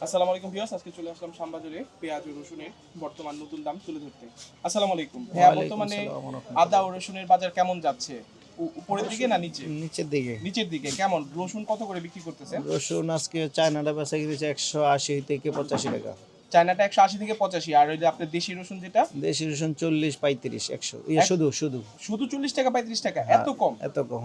আসসালামু আলাইকুম ভিউয়ার্স, আজকে চলে আসলাম শ্যামবাজারে পেঁয়াজ ও রসুনের বর্তমান নতুন দাম তুলে ধরতে। আসসালামু আলাইকুম ভাইয়া, বর্তমানে আদা ও রসুনের বাজার কেমন যাচ্ছে? উপরের দিকে না নিচে? নিচের দিকে। নিচের দিকে। কেমন রসুন কত করে বিক্রি করতেছেন? রসুন আজকে চায়নাটা বেচা কিনেছে 180 থেকে 85 টাকা। চায়নাটা 180 থেকে 85, আর ওই যে আপনার দেশি রসুন যেটা দেশি রসুন 40 35 100 শুধু শুধু শুধু 40 টাকা 35 টাকা, এত কম? এত কম।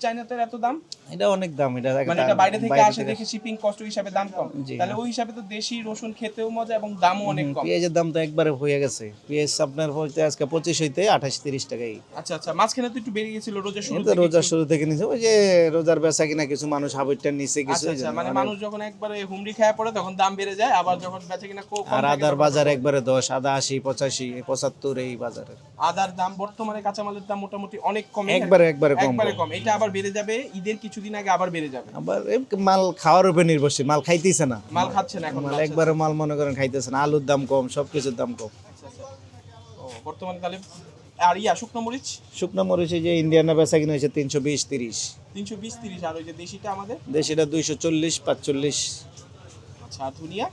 চাইনাটার এত দাম? এটা অনেক দাম। এটা মানে এটা বাইরে থেকে আসে দেখে শিপিং কস্ট হিসাবে দাম কম। জি, তাহলে ওই হিসাবে তো দেশি রসুন খেতেও মজা এবং দামও অনেক কম। পেঁয়াজের দাম তো একবারে হয়ে গেছে। পেঁয়াজ আপনার হইতে আজকে 25 হইতে 28 30 টাকাই। আচ্ছা আচ্ছা, মাঝখানে তো একটু বেড়ে গিয়েছিল রোজার শুরু কিন্তু থেকে। রোজার শুরু থেকে নিছে, ওই যে রোজার বেচা কিনা কিছু মানুষ হাবিটটা নিচে কিছু। আচ্ছা আচ্ছা, মানে মানুষ যখন একবারে হুমড়ি খায় পড়ে তখন দাম বেড়ে যায়, আবার যখন বেচে কিনা কম আর থাকে আদার তখন বাজার একবারে 10, আদা 80 85 75 এই বাজারে। আদার দাম বর্তমানে কাঁচামালের দাম মোটামুটি অনেক কম, একবারে কম। একবারে কম। এটা আবার বেড়ে যাবে ঈদের কিছুদিন আগে, আবার বেড়ে যাবে। আবার মাল খাওয়ার উপর নির্ভরশীল, মাল খাইতেছে না। মাল খাচ্ছে না এখন। মাল একবারে মাল মনে করেন খাইতেছে না। আলুর দাম কম, সবকিছুর দাম কম। আচ্ছা আচ্ছা। ও বর্তমানে তাহলে আর শুকনো মরিচ শুকনো মরিচ এই যে ইন্ডিয়ানা বেচা কিনা হয়েছে 320 30। 320 30, আর ওই যে দেশিটা আমাদের দেশিটা 240 45। আচ্ছা, আর ধনিয়া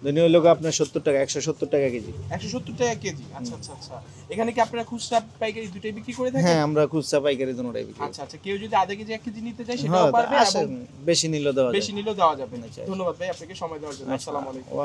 ধনিয়া হলো আপনার 70 টাকা 170 টাকা কেজি। 170 টাকা কেজি। আচ্ছা আচ্ছা আচ্ছা, এখানে কি আপনারা খুচরা পাইকারি দুটোই বিক্রি করে থাকেন? হ্যাঁ, আমরা খুচরা পাইকারি দুটোটাই বিক্রি করি। আচ্ছা আচ্ছা, কেউ যদি আধা কেজি 1 কেজি নিতে চায় সেটাও হ্যাঁ, পারবে, এবং আসেন, বেশি নিলেও দেওয়া যায়। বেশি নিলেও দেওয়া যাবে। আচ্ছা। ধন্যবাদ ভাই আপনাকে সময় দেওয়ার জন্য। আচ্ছা। আসসালামু আলাইকুম।